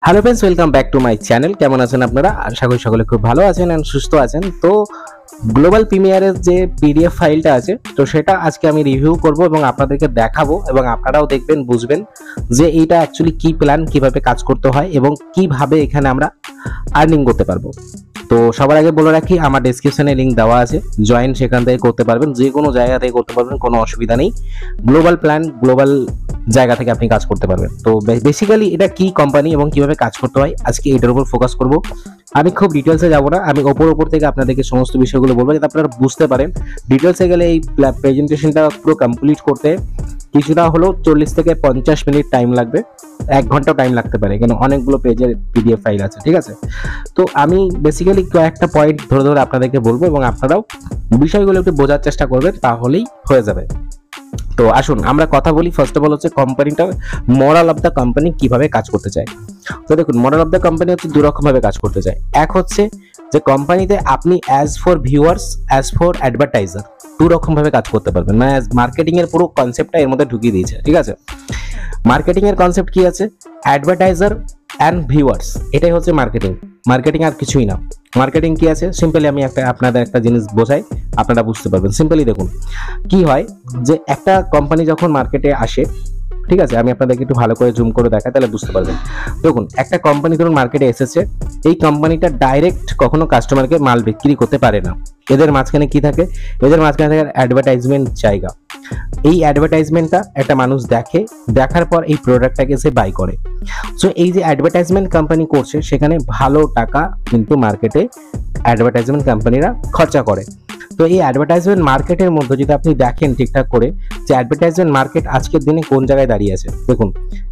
Hello friends, welcome back to my channel. কেমন আছেন আপনারা? আশা করি সকলে খুব ভালো আছেন এন্ড সুস্থ আছেন। তো গ্লোবাল প্রিমিয়ারের যে পিডিএফ ফাইলটা আছে, তো সেটা আজকে আমি রিভিউ করব এবং আপনাদেরকে দেখাবো এবং আপনারাও দেখবেন, বুঝবেন যে এইটা অ্যাকচুয়ালি কি প্ল্যান, কিভাবে কাজ করতে হয় এবং কিভাবে এখানে আমরা আর্নিং করতে পারবো। তো সবার আগে বলে রাখি, আমার ডেসক্রিপশনে লিঙ্ক দেওয়া আছে, জয়েন সেখান থেকে করতে পারবেন, যে কোনো জায়গা থেকে করতে পারবেন, কোনো অসুবিধা নেই। গ্লোবাল প্ল্যান, গ্লোবাল জায়গা থেকে আপনি কাজ করতে পারবেন। তো বেসিক্যালি এটা কি কোম্পানি এবং কিভাবে কাজ করতে হয়, আজকে এটার উপর ফোকাস করব। আমি খুব ডিটেলসে যাব না, আমি ওপর থেকে আপনাদেরকে সমস্ত বিষয়গুলো বলবো যাতে আপনারা বুঝতে পারেন। ডিটেলসে গেলে এই প্রেজেন্টেশনটা পুরো কমপ্লিট করতে কিছুটা হলেও 40 থেকে 50 মিনিট টাইম লাগবে, 1 ঘন্টাও টাইম লাগতে পারে, কেন অনেকগুলো পেজের পিডিএফ ফাইল আছে, ঠিক আছে। তো আমি বেসিক্যালি কয়েকটা পয়েন্ট ধরে আপনাদেরকে বলবো এবং আপনারাও বিষয়গুলো একটু বোঝার চেষ্টা করবেন, তাহলেই হয়ে যাবে। তো আসুন আমরা কথা বলি। ফার্স্ট অফ অল হচ্ছে কোম্পানিটা, মরাল অফ দ্য কোম্পানি কিভাবে কাজ করতে চায়। তো দেখুন, মরাল অফ দ্য কোম্পানি হচ্ছে দু রকম ভাবে কাজ করতে চায়। এক হচ্ছে যে কোম্পানিতে আপনি as for viewers, as for advertiser, দু রকম ভাবে কাজ করতে পারবেন। মানে মার্কেটিং এর পুরো কনসেপ্টটা এর মধ্যে ঢুকিয়ে দিয়েছে, ঠিক আছে। মার্কেটিং এর কনসেপ্ট কি আছে? অ্যাডভার্টাইজার অ্যান্ড ভিউয়ার্স, এটাই হচ্ছে মার্কেটিং। মার্কেটিং আর কিছুই না। মার্কেটিং কি আছে? সিম্পলি আমি আপনাদের একটা জিনিস বোঝাই, আপনারা বুঝতে পারবেন। সিম্পলি দেখুন কি হয়, যে একটা কোম্পানি যখন মার্কেটে আসে, ঠিক আছে, আমি আপনাদেরকে একটু ভালো করে জুম করে দেখাই, তাহলে বুঝতে পারবেন। দেখুন, একটা কোম্পানি ধরুন মার্কেটে এসেছে, এই কোম্পানিটা ডাইরেক্ট কখনো কাস্টমারকে মাল বিক্রি করতে পারে না। এদের মাঝখানে কি থাকে? এদের মাঝখানে থাকে অ্যাডভার্টাইজমেন্ট জায়গা। এই অ্যাডভার্টাইজমেন্টটা একটা মানুষ দেখে, দেখার পর এই প্রোডাক্টটাকে সে বাই করে। সো এই যে অ্যাডভার্টাইজমেন্ট কোম্পানি করছে, সেখানে ভালো টাকা কিন্তু মার্কেটে অ্যাডভার্টাইজমেন্ট কোম্পানিরা খরচা করে। তো এই অ্যাডভার্টাইজমেন্ট মার্কেটের মধ্যে যদি আপনি দেখেন ঠিকঠাক করে, যে অ্যাডভার্টাইজমেন্ট মার্কেট আজকের দিনে কোন জায়গায় দাঁড়িয়ে আছে। দেখুন,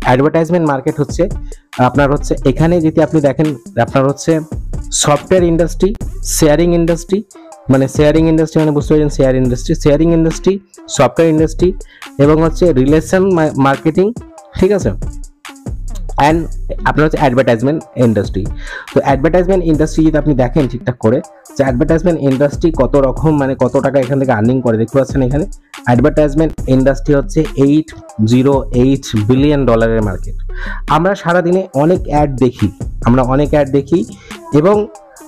অ্যাডভার্টাইজমেন্ট মার্কেট হচ্ছে আপনার হচ্ছে এখানে যদি আপনি দেখেন, আপনার হচ্ছে সফটওয়্যার ইন্ডাস্ট্রি, শেয়ারিং ইন্ডাস্ট্রি, মানে শেয়ারিং ইন্ডাস্ট্রি মানে বুঝতে পারছেন, শেয়ারিং ইন্ডাস্ট্রি, সফটওয়্যার ইন্ডাস্ট্রি এবং হচ্ছে রিলেশন মার্কেটিং, ঠিক আছে, অ্যান্ড আপনার হচ্ছে অ্যাডভার্টাইজমেন্ট ইন্ডাস্ট্রি। তো অ্যাডভার্টাইজমেন্ট ইন্ডাস্ট্রি যদি আপনি দেখেন ঠিকঠাক করে, যে অ্যাডভার্টাইজমেন্ট ইন্ডাস্ট্রি কত রকম, মানে কত টাকা এখান থেকে আর্নিং করে, দেখতে পাচ্ছেন এখানে অ্যাডভার্টাইজমেন্ট ইন্ডাস্ট্রি হচ্ছে $808 বিলিয়ন মার্কেট। আমরা সারাদিনে অনেক অ্যাড দেখি, এবং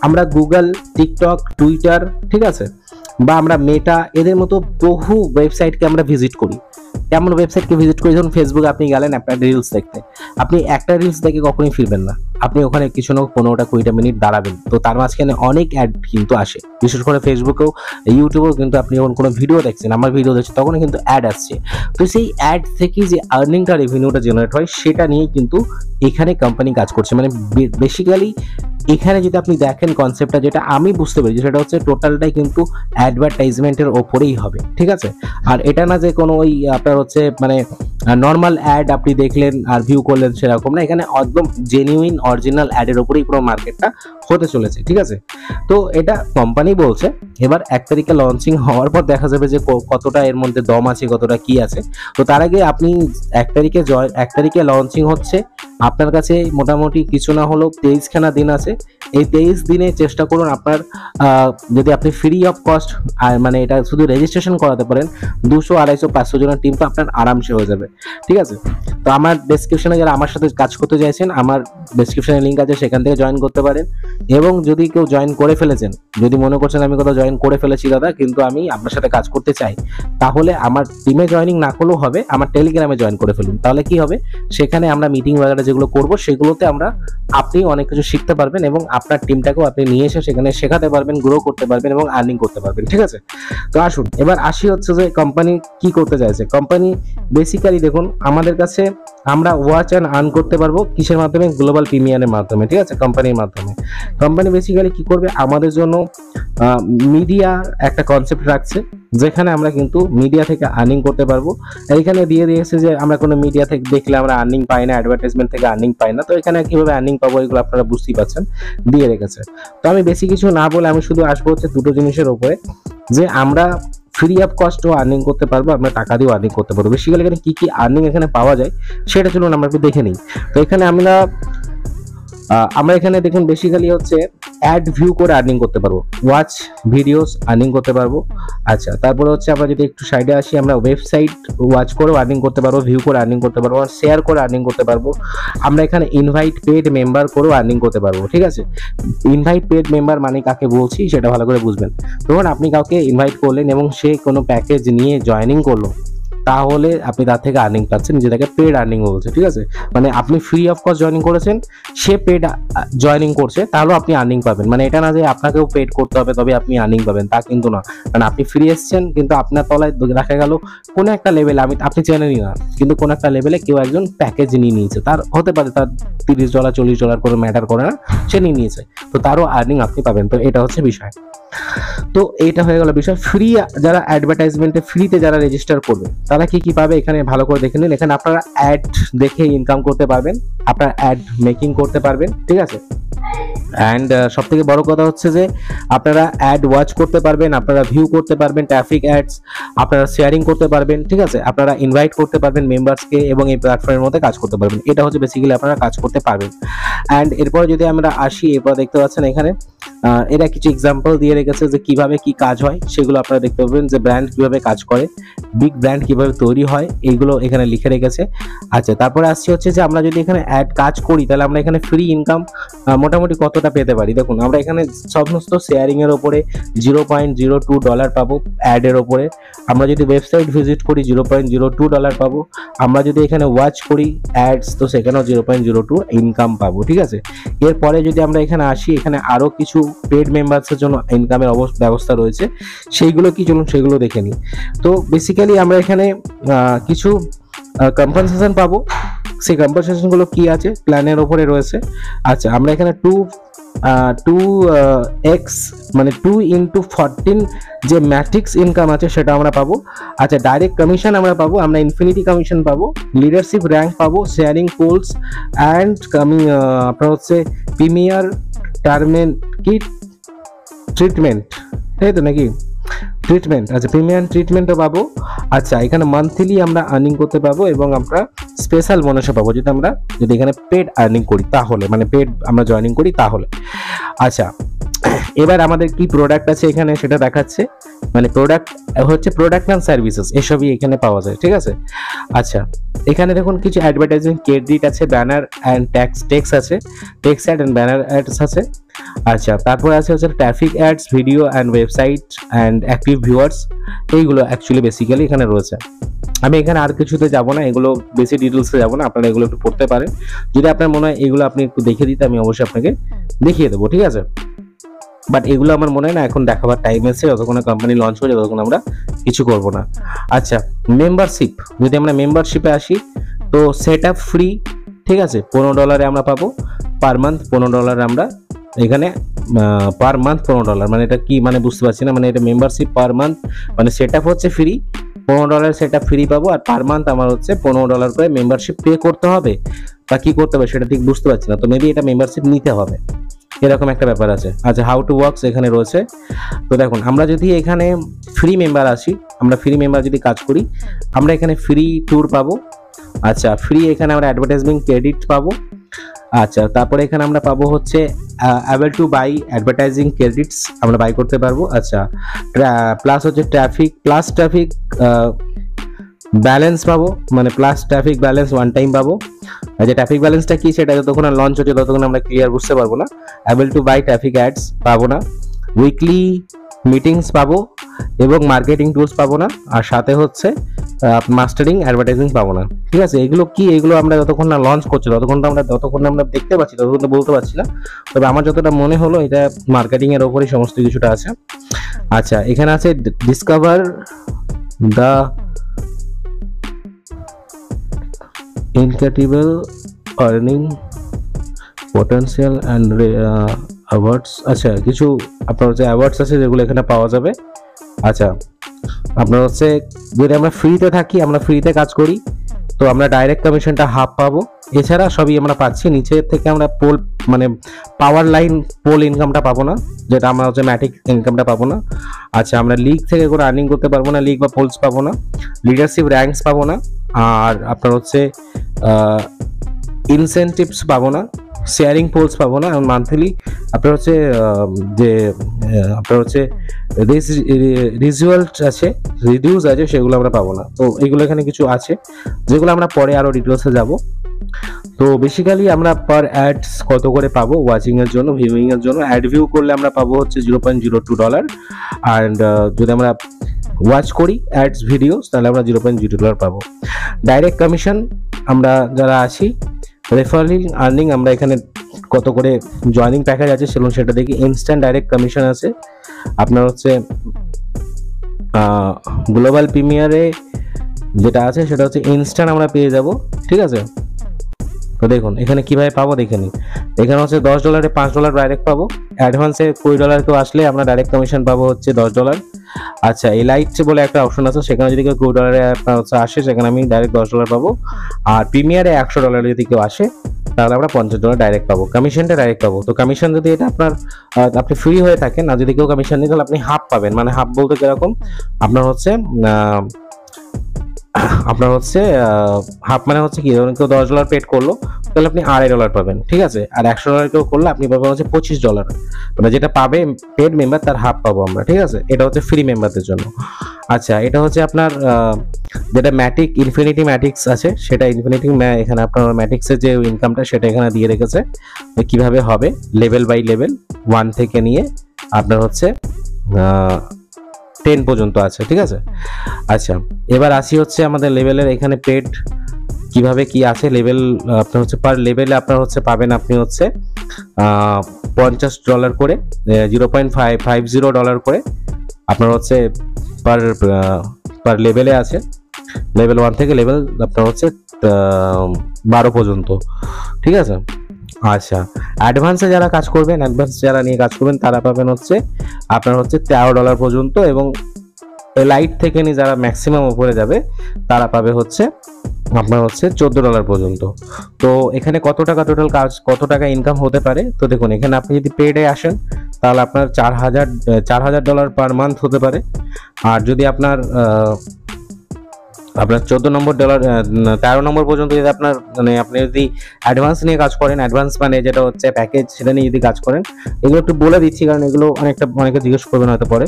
আমরা গুগল, টিকটক, টুইটার, ঠিক আছে, বা আমরা মেটা, এদের মতো বহু ওয়েবসাইটকে আমরা ভিজিট করি। এমন ওয়েবসাইটকে ভিজিট করি, যখন ফেসবুকে আপনি গেলেন আপনার রিলস দেখতে, আপনি একটা রিলস দেখে কখনোই ফিরবেন না, আপনি ওখানে কিছু না 15-20 মিনিট দাঁড়াবেন। তো তার মাঝখানে অনেক অ্যাড কিন্তু আসে, বিশেষ করে ফেসবুকেও, ইউটিউবেও। কিন্তু আপনি যখন কোনো ভিডিও দেখছেন, আমার ভিডিও দেখছেন, তখন কিন্তু অ্যাড আসছে। তো সেই অ্যাড থেকে যে আর্নিংটা, রেভিনিউটা জেনারেট হয়, সেটা নিয়েই কিন্তু এখানে কোম্পানি কাজ করছে। মানে বেসিক্যালি এখানে যদি আপনি দেখেন কনসেপ্টটা, যেটা আমি বুঝতে পেরেছি, সেটা হচ্ছে টোটালটাই কিন্তু অ্যাডভার্টাইজমেন্টের ওপরেই হবে, ঠিক আছে। আর এটা না যে কোনো ওই আপনার হচ্ছে মানে নর্মাল অ্যাড আপনি দেখলেন আর ভিউ করলেন, সেরকম না। এখানে একদম জেনুইন অরিজিনাল অ্যাডের ওপরেই পুরো মার্কেটটা হতে চলেছে, ঠিক আছে। তো এটা কোম্পানি বলছে। এবার 1 তারিখে লঞ্চিং হওয়ার পর দেখা যাবে যে কতটা এর মধ্যে দম আছে, কতটা কি আছে। তো তার আগে আপনি 1 তারিখে লঞ্চিং হচ্ছে, আপনার কাছে মোটামুটি কিছু না হলেও 23খানা দিন আছে। এই 23 দিনে চেষ্টা করুন আপনার, যদি আপনি ফ্রি অফ কস্ট, আর মানে এটা শুধু রেজিস্ট্রেশন করাতে পারেন, 200, 250, 500 জনের টিম তো আপনার আরামসে হয়ে যাবে, ঠিক আছে। তো আমার ডেসক্রিপশনে যারা আমার সাথে কাজ করতে চাইছেন, আমার ডেসক্রিপশনে লিঙ্ক আছে, সেখান থেকে জয়েন করতে পারেন। এবং যদি কেউ জয়েন করে ফেলেছেন, যদি মনে করছেন আমি কোথাও জয়েন করে ফেলেছি দাদা, কিন্তু আমি আপনার সাথে কাজ করতে চাই, তাহলে আমার টিমে জয়েনিং না করলেও হবে, আমার টেলিগ্রামে জয়েন করে ফেলুন। তাহলে কি হবে, সেখানে আমরা মিটিং বাগেরা যেগুলো করবো, সেগুলোতে আপনি অনেক কিছু শিখতে পারবেন এবং আপনার টিমটাকেও আপনি নিয়ে এসে সেখানে শেখাতে পারবেন, গ্রো করতে পারবেন এবং আর্নিং করতে পারবেন, ঠিক আছে। তো আসুন এবার আসি হচ্ছে যে কোম্পানি কি করতে চাইছে। কোম্পানি বেসিক্যালি দেখুন, আমাদের কাছে আমরা ওয়াচ অ্যান্ড আর্ন করতে পারবো কিসের মাধ্যমে? গ্লোবাল প্রিমিয়ারের মাধ্যমে, ঠিক আছে, কোম্পানির মাধ্যমে। কোম্পানি বেসিক্যালি কি করবে, আমাদের জন্য মিডিয়া একটা কনসেপ্ট রাখছে, যেখানে আমরা কিন্তু মিডিয়া থেকে আর্নিং করতে পারবো। এখানে দিয়ে দিয়েছে যে আমরা কোনো মিডিয়া থেকে দেখলে আমরা আর্নিং পাই না, অ্যাডভার্টাইজমেন্ট থেকে আর্নিং পাই না। তো এখানে কিভাবে আর্নিং পাবো, এগুলো আপনারা বুঝতেই পারছেন, দিয়ে রেখেছে। তো আমি বেশি কিছু না বলে আমি শুধু আসবো হচ্ছে দুটো জিনিসের উপরে, যে আমরা ফ্রি অফ কস্টও আর্নিং করতে পারবো, আমরা টাকা দিয়েও আর্নিং করতে পারবো। বেসিক্যালি এখানে কি কি আর্নিং এখানে পাওয়া যায়, সেটা চলুন আমরা একটু দেখে নিই। তো এখানে আমরা এখানে দেখুন, বেসিক্যালি হচ্ছে অ্যাড ভিউ করে আর্নিং করতে পারবো, ওয়াচ ভিডিওস আর্নিং করতে পারবো। আচ্ছা, তারপরে হচ্ছে আমরা যদি একটু সাইডে আসি, আমরা ওয়েবসাইট ওয়াচ করেও আর্নিং করতে পারবো, ভিউ করে আর্নিং করতে পারবো, আর শেয়ার করে আর্নিং করতে পারবো। আমরা এখানে ইনভাইট পেড মেম্বার করেও আর্নিং করতে পারবো। ঠিক আছে, ইনভাইট পেড মেম্বার মানে কাকে বলছি সেটা ভালো করে বুঝবেন। ধরুন আপনি কাউকে ইনভাইট করলেন এবং সে কোনো প্যাকেজ নিয়ে জয়েনিং করলো, তাহলে আপনি তার থেকে আর্নিং পাচ্ছেন, যেটাকে পেড আর্নিং বলছে। ঠিক আছে, মানে আপনি ফ্রি অফ কস্ট জয়েনিং করেছেন, সে পেড জয়েনিং করছে, তাহলেও আপনি আর্নিং পাবেন। মানে এটা না যে আপনাকেও পেড করতে হবে তবে আপনি আর্নিং পাবেন, তা কিন্তু না। মানে আপনি ফ্রি এসছেন, কিন্তু আপনার তলায় দেখা গেল কোনো একটা লেভেলে, আপনি চেনেনই না, কিন্তু কোনো একটা লেভেলে কেউ একজন প্যাকেজ নিয়ে নিয়েছে, তার হতে পারে তার $30 $40 করে ম্যাটার করে না, সে নিয়ে নিয়েছে, তো তারও আর্নিং আপনি পাবেন। তো এটা হচ্ছে বিষয়। তো এইটা হয়ে গেল বিষয়। ফ্রি যারা অ্যাডভার্টাইজমেন্টে ফ্রিতে যারা রেজিস্টার করবে তারা কি কি পাবে এখানে ভালো করে দেখে নিন। এখানে আপনারা অ্যাড দেখে ইনকাম করতে পারবেন, আপনারা অ্যাড মেকিং করতে পারবেন। ঠিক আছে, অ্যান্ড সব থেকে বড় কথা হচ্ছে যে আপনারা অ্যাড ওয়াচ করতে পারবেন, আপনারা ভিউ করতে পারবেন, ট্রাফিক অ্যাডস আপনারা শেয়ারিং করতে পারবেন। ঠিক আছে, আপনারা ইনভাইট করতে পারবেন মেম্বার্সকে এবং এই প্ল্যাটফর্মের মধ্যে কাজ করতে পারবেন। এটা হচ্ছে বেসিক্যালি আপনারা কাজ করতে পারবেন। অ্যান্ড এরপরে যদি আমরা আসি, এরপর দেখতে পাচ্ছেন এখানে এরা কিছু এক্সাম্পল দিয়ে রেখেছে যে কিভাবে কি কাজ হয়, সেগুলো আপনারা দেখতে পাবেন, যে ব্র্যান্ড কিভাবে কাজ করে, বিগ ব্র্যান্ড কিভাবে তৈরি হয়, এইগুলো এখানে লিখে রেখেছে। আচ্ছা, তারপরে আসছি হচ্ছে যে আমরা যদি এখানে অ্যাড কাজ করি, তাহলে আমরা এখানে ফ্রি ইনকাম মোটামুটি কতটা পেতে পারি। দেখুন, আমরা এখানে সমস্ত শেয়ারিং এর উপরে $0.02 পাবো, অ্যাডের ওপরে আমরা যদি ওয়েবসাইট ভিজিট করি $0.02 পাবো, আমরা যদি এখানে ওয়াচ করি অ্যাডস, তো সেখানেও $0.02 ইনকাম পাবো। ঠিক আছে, এরপরে যদি আমরা এখানে আসি, এখানে আরো কিছু পেড মেম্বারসের জন্য ইনকামের ব্যবস্থা রয়েছে, সেইগুলো কি চলুন সেগুলো দেখে নিই। তো বেসিক্যালি আমরা এখানে কিছু কম্পেনসেশন পাবো, সেই কম্পেনসেশনগুলো কি আছে প্ল্যানের ওপরে রয়েছে। আচ্ছা, আমরা এখানে 2x মানে 2x14 যে ম্যাট্রিক্স ইনকাম আছে সেটা আমরা পাবো। আচ্ছা, ডাইরেক্ট কমিশন আমরা পাবো, আমরা ইনফিনিটি কমিশন পাবো, লিডারশিপ র্যাঙ্ক পাবো, শেয়ারিং পোলস অ্যান্ড আপনার হচ্ছে প্রিমিয়ার ট্রিটমেন্ট, তাই তো নাকি ট্রিটমেন্ট। আচ্ছা, প্রিমিয়াম ট্রিটমেন্টও পাবো। আচ্ছা, এখানে মান্থলি আমরা আর্নিং করতে পারবো এবং আমরা স্পেশাল বোনাসও পাবো যদি এখানে পেড আর্নিং করি, তাহলে মানে পেড আমরা জয়েনিং করি তাহলে। আচ্ছা, এবার আমাদের কি প্রোডাক্ট আছে এখানে সেটা দেখাচ্ছে, মানে প্রোডাক্ট হচ্ছে প্রোডাক্ট অ্যান্ড সার্ভিসেস, এসবই এখানে পাওয়া যায়। ঠিক আছে, আচ্ছা এখানে দেখুন কিছু অ্যাডভার্টাইজিং ক্রেডিট আছে, ব্যানার অ্যান্ড টেক্সট আছে, text ad and banner ads আছে। আচ্ছা, তারপরে আছে হচ্ছে traffic ads, video and website and active viewers, এইগুলো অ্যাকচুয়ালি বেসিক্যালি এখানে রয়েছে। আমি এখানে আর কিছুতে যাবো না, এগুলো বেশি ডিটেলসে যাবো না, আপনারা এগুলো একটু পড়তে পারেন। যদি আপনার মনে হয় এগুলো আপনি একটু দেখে দিতে, আমি অবশ্যই আপনাকে দেখিয়ে দেবো। ঠিক আছে, বাট এগুলো আমার মনে হয় না এখন দেখাবার টাইম এসে, যতক্ষণ কোম্পানি লঞ্চ হয়ে যায় ততক্ষণ আমরা কিছু করব না। আচ্ছা, মেম্বারশিপ, যদি আমরা মেম্বারশিপে আসি, তো সেট আপ ফ্রি। ঠিক আছে, $15 আমরা পাবো পার মান্থ, $15 আমরা এখানে পার মান্থ $15, মানে এটা কি মানে বুঝতে পারছি না, মানে এটা মেম্বারশিপ পার মান্থ, মানে সেট আপ হচ্ছে ফ্রি, $15 সেট আপ ফ্রি পাবো, আর পার মান্থ আমার হচ্ছে $15 করে মেম্বারশিপ পে করতে হবে, বা কি করতে হবে সেটা ঠিক বুঝতে পারছি না। তো মেবি এটা মেম্বারশিপ নিতে হবে, এরকম একটা ব্যাপার আছে। আচ্ছা, হাউ টু ওয়ার্কস এখানে রয়েছে। তো দেখুন, আমরা যদি এখানে ফ্রি মেম্বার আসি, আমরা ফ্রি মেম্বার যদি কাজ করি, আমরা এখানে ফ্রি ট্যুর পাবো। আচ্ছা, ফ্রি এখানে আমরা অ্যাডভার্টাইজমেন্ট ক্রেডিট পাবো। আচ্ছা, তারপরে এখানে আমরা পাবো হচ্ছে able to buy advertising credits আমরা বাই করতে পারবো। আচ্ছা, প্লাস হচ্ছে ট্রাফিক ব্যালেন্স পাবো, মানে plus traffic balance one time পাবো। যে ট্রাফিক ব্যালেন্সটা কি সেটা যতক্ষণ লঞ্চ হচ্ছে ততক্ষণ আমরা ক্লিয়ার বুঝতে পারবো না। Able to buy traffic ads পাবো না, উইকলি মিটিংস পাবো এবং মার্কেটিং টুলস পাবো না, আর সাথে হচ্ছে মাস্টারিং অ্যাডভার্টাইজিং পাবো না। ঠিক আছে, এগুলো কি, এগুলো আমরা যতক্ষণ না লঞ্চ করছি ততক্ষণ আমরা দেখতে পাচ্ছি, ততক্ষণ তো বলতে পারছি না। তবে আমার যতটা মনে হলো এটা মার্কেটিং এর ওপরই সমস্ত কিছুটা আছে। আচ্ছা, এখানে আছে discover the incredible earning potential and awards. আচ্ছা, কিছু আপনার হচ্ছে অ্যাওয়ার্ডস আছে যেগুলো এখানে পাওয়া যাবে। আচ্ছা, আপনার হচ্ছে যদি আমরা ফ্রিতে থাকি, আমরা ফ্রিতে কাজ করি, তো আমরা ডাইরেক্ট কমিশনটা হাফ পাবো, এছাড়া সবই আমরা পাচ্ছি। নিচে থেকে আমরা পোল মানে পাওয়ার লাইন পোল ইনকামটা পাবো না, যেটা আমরা হচ্ছে ম্যাটিক ইনকামটা পাবো না। আচ্ছা, আমরা লিগ থেকে কোনো আর্নিং করতে পারবো না, লিগ বা পোলস পাবো না, লিডারশিপ র্যাঙ্কস পাবো না, আর আপনার হচ্ছে ইনসেন্টিভস পাবো না, শেয়ারিং পোলস পাবো না, মান্থলি আপনার হচ্ছে যে আপনার হচ্ছে রিজুয়াল্ট আছে, রিডিউস আছে, সেগুলো আমরা পাবো না। তো এগুলো এখানে কিছু আছে যেগুলো আমরা পরে আরও ডিটেলসে যাব। তো বেসিক্যালি আমরা পার অ্যাডস কত করে পাবো ওয়াচিং এর জন্য, ভিউইং এর জন্য। অ্যাড ভিউ করলে আমরা পাবো হচ্ছে $0.02, অ্যান্ড যদি আমরা ওয়াচ করি অ্যাডস ভিডিওস তাহলে আমরা $0.02 পাবো। ডাইরেক্ট কমিশন আমরা যারা আছি, রেফারেল আর্নিং আমরা এখানে কত করে জয়নিং প্যাকেজ আছে সেটা দেখি। ইনস্ট্যান্ট ডাইরেক্ট কমিশন আছে আপনার হচ্ছে গ্লোবাল প্রিমিয়ারে যেটা আছে সেটা হচ্ছে ইনস্ট্যান্ট আমরা পেয়ে যাব, ঠিক আছে। তো দেখুন এখানে কিভাবে পাবো দেখে নিন। এখানে হচ্ছে $10 $5 ডাইরেক্ট পাবো। অ্যাডভান্সে $20 কেউ আসলে আমরা ডাইরেক্ট কমিশন পাবো হচ্ছে $10। আচ্ছা, এলাইট বলে একটা অপশন আছে, সেখানে যদি কেউ $20 আপনার হচ্ছে আসে সেখানে আমি ডাইরেক্ট $10 পাবো। আর প্রিমিয়ারে $100 যদি কেউ আসে তাহলে আমরা $50 ডাইরেক্ট পাবো, কমিশনটা ডাইরেক্ট পাবো। তো কমিশন যদি এটা আপনি ফ্রি হয়ে থাকেন, আর যদি কেউ কমিশন নিই তাহলে আপনি হাফ পাবেন। মানে হাফ বলতে কিরকম, আপনার হচ্ছে হাফ মানে হচ্ছে কি, ধরুন কেউ $10 পেড করলো তাহলে আপনি $2.5 পাবেন, ঠিক আছে। আর $100 কেউ করলে আপনি পাবেন হচ্ছে $25, মানে যেটা পাবে পেড মেম্বার তার হাফ পাবো আমরা, ঠিক আছে। এটা হচ্ছে ফ্রি মেম্বারদের জন্য। আচ্ছা, এটা হচ্ছে আপনার যেটা ইনফিনিটি ম্যাটিক্স আছে সেটা এখানে আপনার ম্যাটিক্সের যে ইনকামটা সেটা এখানে দিয়ে রেখেছে কিভাবে হবে, লেভেল বাই লেভেল 1 থেকে নিয়ে আপনার হচ্ছে 10 পর্যন্ত আছে, ঠিক আছে। আচ্ছা, এবার আসি হচ্ছে আমাদের লেভেলের এখানে পেড কিভাবে কি আছে। লেভেল আপনার হচ্ছে পার লেভেলে আপনার হচ্ছে পাবেন আপনি হচ্ছে $50 করে, $0.50 করে আপনার হচ্ছে পার লেভেলে আছে। লেভেল 1 থেকে লেভেল আপনার হচ্ছে 12 পর্যন্ত, ঠিক আছে। আচ্ছা, অ্যাডভান্সে যারা কাজ করবেন, যারা নিয়ে কাজ করবেন তারা পাবেন হচ্ছে আপনার হচ্ছে $13 পর্যন্ত, এবং লাইট থেকে নিয়ে যারা ম্যাক্সিমাম উপরে যাবে তারা পাবে হচ্ছে আপনার হচ্ছে $14 পর্যন্ত। তো এখানে কত টাকা টোটাল কাজ, কত টাকা ইনকাম হতে পারে। তো দেখুন এখানে আপনি যদি পেডে আসেন তাহলে আপনার $4,000 পার মান্থ হতে পারে। আর যদি আপনার 13 নম্বর পর্যন্ত যদি আপনার মানে আপনি যদি অ্যাডভান্স নিয়ে কাজ করেন, অ্যাডভান্স মানে যেটা হচ্ছে প্যাকেজ, সেটা নিয়ে যদি কাজ করেন, এগুলো একটু বলে দিচ্ছি কারণ এগুলো অনেকে জিজ্ঞেস করবেন হয়তো পরে,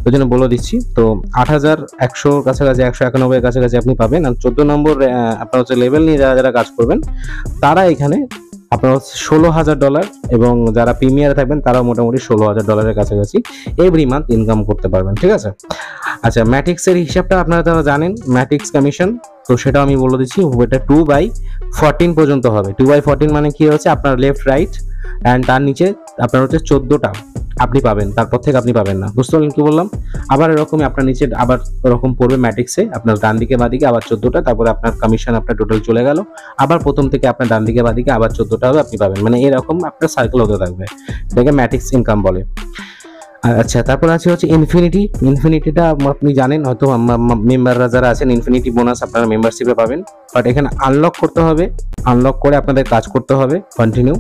ওই জন্য বলে দিচ্ছি। তো 8,100 কাছাকাছি, 191 কাছাকাছি আপনি পাবেন। আর 14 নম্বর আপনার হচ্ছে লেভেল নিয়ে যারা কাজ করবেন তারা এখানে আপনার হচ্ছে $16,000, এবং যারা প্রিমিয়ারে থাকবেন তারাও মোটামুটি $16,000 কাছাকাছি এভরি মান্থ ইনকাম করতে পারবেন, ঠিক আছে। আচ্ছা, ম্যাটিক্সের হিসাবটা আপনারা যারা জানেন, ম্যাটিক্স কমিশন, তো সেটা আমি বলে দিচ্ছি। এটা 2/14 পর্যন্ত হবে। 2/14 মানে কি হচ্ছে, আপনার লেফট রাইট অ্যান্ড তার নিচে আপনার হচ্ছে 14টা আপনি পাবেন, তারপর থেকে আপনি পাবেন না। বুঝতে পারলেন কি বললাম? আবার এরকমই আপনার নিচে আবার এরকম পড়বে ম্যাট্রিক্সে, আপনার ডান দিকে বাদিকে আবার 14টা, তারপরে আপনার কমিশন আপনার টোটাল চলে গেল, আবার প্রথম থেকে আপনার ডান দিকে বাদিকে আবার 14টা হবে, আপনি পাবেন। মানে এরকম আপনার সাইকেল হতে থাকবে, এটাকে ম্যাট্রিক্স ইনকাম বলে। আচ্ছা, তারপর আছে হচ্ছে ইনফিনিটিটা আপনি জানেন হয়তো, মেম্বাররা যারা আছেন ইনফিনিটি বোনাস আপনারা মেম্বারশিপে পাবেন, বাট এখানে আনলক করতে হবে, আনলক করে আপনাদের কাজ করতে হবে কন্টিনিউ।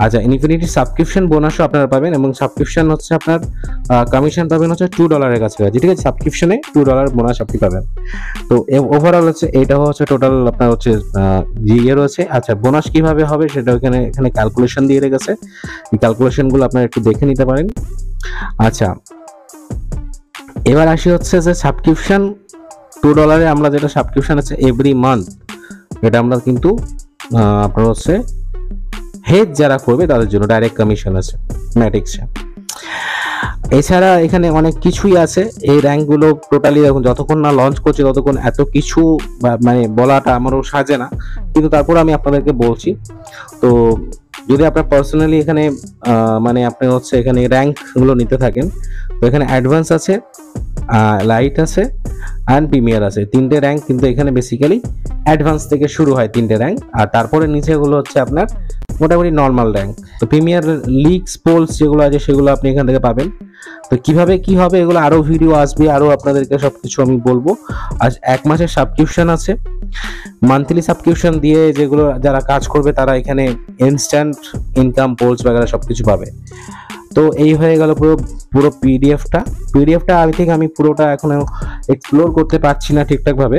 আচ্ছা, ইনফিনিটি সাবস্ক্রিপশন বোনাসও আপনারা পাবেন, এবং সাবস্ক্রিপশন হচ্ছে আপনার কমিশন পাবেন হচ্ছে $2 কাছাকাছি, ঠিক আছে। সাবস্ক্রিপশনে $2 বোনাস আপনি পাবেন। তো ওভারঅল হচ্ছে এটা হচ্ছে টোটাল আপনার হচ্ছে ইয়ে রয়েছে। আচ্ছা, বোনাস কিভাবে হবে সেটা এখানে ক্যালকুলেশন দিয়ে রেখেছে, এই ক্যালকুলেশনগুলো আপনারা একটু দেখে নিতে পারেন। আচ্ছা, এবার আসি হচ্ছে যে সাবস্ক্রিপশন $2 আমরা যেটা সাবস্ক্রিপশন আছে এভরি মান্থ, এটা আমরা কিন্তু আপনার হচ্ছে হেড যারা করবে তাদের জন্য ডাইরেক্ট কমিশন আছে ম্যাট্রিক্সে। এছাড়া এখানে অনেক কিছুই আছে, এই র্যাঙ্কগুলো টোটালি এখন যতক্ষণ না লঞ্চ করছে ততক্ষণ এত কিছু মানে বলাটা আমারও সাজে না, কিন্তু তারপর আমি আপনাদেরকে বলছি। তো যদি আপনার পার্সোনালি এখানে মানে আপনি হচ্ছে এখানে র্যাঙ্কগুলো নিতে থাকেন, তো এখানে অ্যাডভান্স আছে, লাইট আছে অ্যান্ড প্রিমিয়ার আছে, 3টে র্যাঙ্ক। কিন্তু এখানে বেসিক্যালি অ্যাডভান্স থেকে শুরু হয় 3টে র্যাঙ্ক, আর তারপরে নিচেগুলো হচ্ছে আপনার মোটামুটি নর্মাল র্যাঙ্ক। তো প্রিমিয়ার লিগস পোলস যেগুলো আছে সেগুলো আপনি এখান থেকে পাবেন। তো কিভাবে কি হবে এগুলো আরও ভিডিও আসবে, আরও আপনাদেরকে সব কিছু আমি বলবো। আজ 1 মাসের সাবস্ক্রিপশন আছে, মান্থলি সাবস্ক্রিপশন দিয়ে যেগুলো যারা কাজ করবে তারা এখানে ইনস্ট্যান্ট ইনকাম পোলস বাগেরা সব কিছু পাবে। তো এই হয়ে গেল পুরো পিডিএফটা। আমি পুরোটা এখনো এক্সপ্লোর করতে পারছি না ঠিকঠাকভাবে,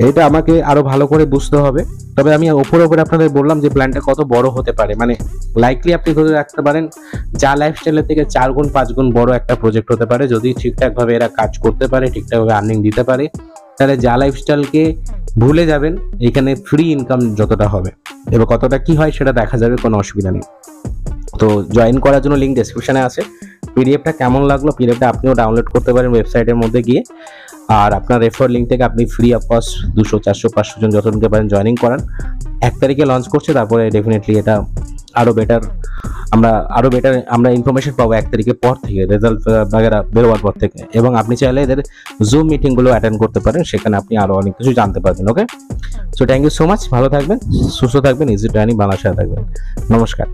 এটা আমাকে আরো ভালো করে বুঝতে হবে। তবে আমি ওপরে আপনাদের বললাম যে প্ল্যানটা কত বড় হতে পারে, মানে লাইকলি আপনি ধরে রাখতে পারেন যা লাইফস্টাইলের থেকে 4 গুণ 5 গুণ বড় একটা প্রজেক্ট হতে পারে, যদি ঠিকঠাক ভাবে এরা কাজ করতে পারে, ঠিকঠাক ভাবে আর্নিং দিতে পারে, তাহলে যা লাইফস্টাইলকে ভুলে যাবেন, এখানে ফ্রি ইনকাম যতটা হবে এবার কতটা কি হয় সেটা দেখা যাবে, কোনো অসুবিধা নেই। তো জয়েন করার জন্য লিঙ্ক ডেসক্রিপশনে আছে। পিডিএফটা কেমন লাগলো, পিডিএফটা আপনিও ডাউনলোড করতে পারেন ওয়েবসাইটের মধ্যে গিয়ে, আর আপনার রেফার লিঙ্ক থেকে আপনি ফ্রি অফ কস্ট 200 400 500 জন যত নিতে পারেন জয়েনিং করান। 1 তারিখে লঞ্চ করছে, তারপরে ডেফিনেটলি এটা আরো বেটার আমরা ইনফরমেশন পাবো 1 তারিখের পর থেকে, রেজাল্ট বাগেরা বেরোবার পর থেকে। এবং আপনি চাইলে এদের জুম মিটিং গুলো অ্যাটেন্ড করতে পারেন, সেখানে আপনি আরো অনেক কিছু জানতে পারবেন। Okay, so thank you so much, ভালো থাকবেন, সুস্থ থাকবেন, ইজি জার্নি বাংলার সাথে থাকবেন। নমস্কার।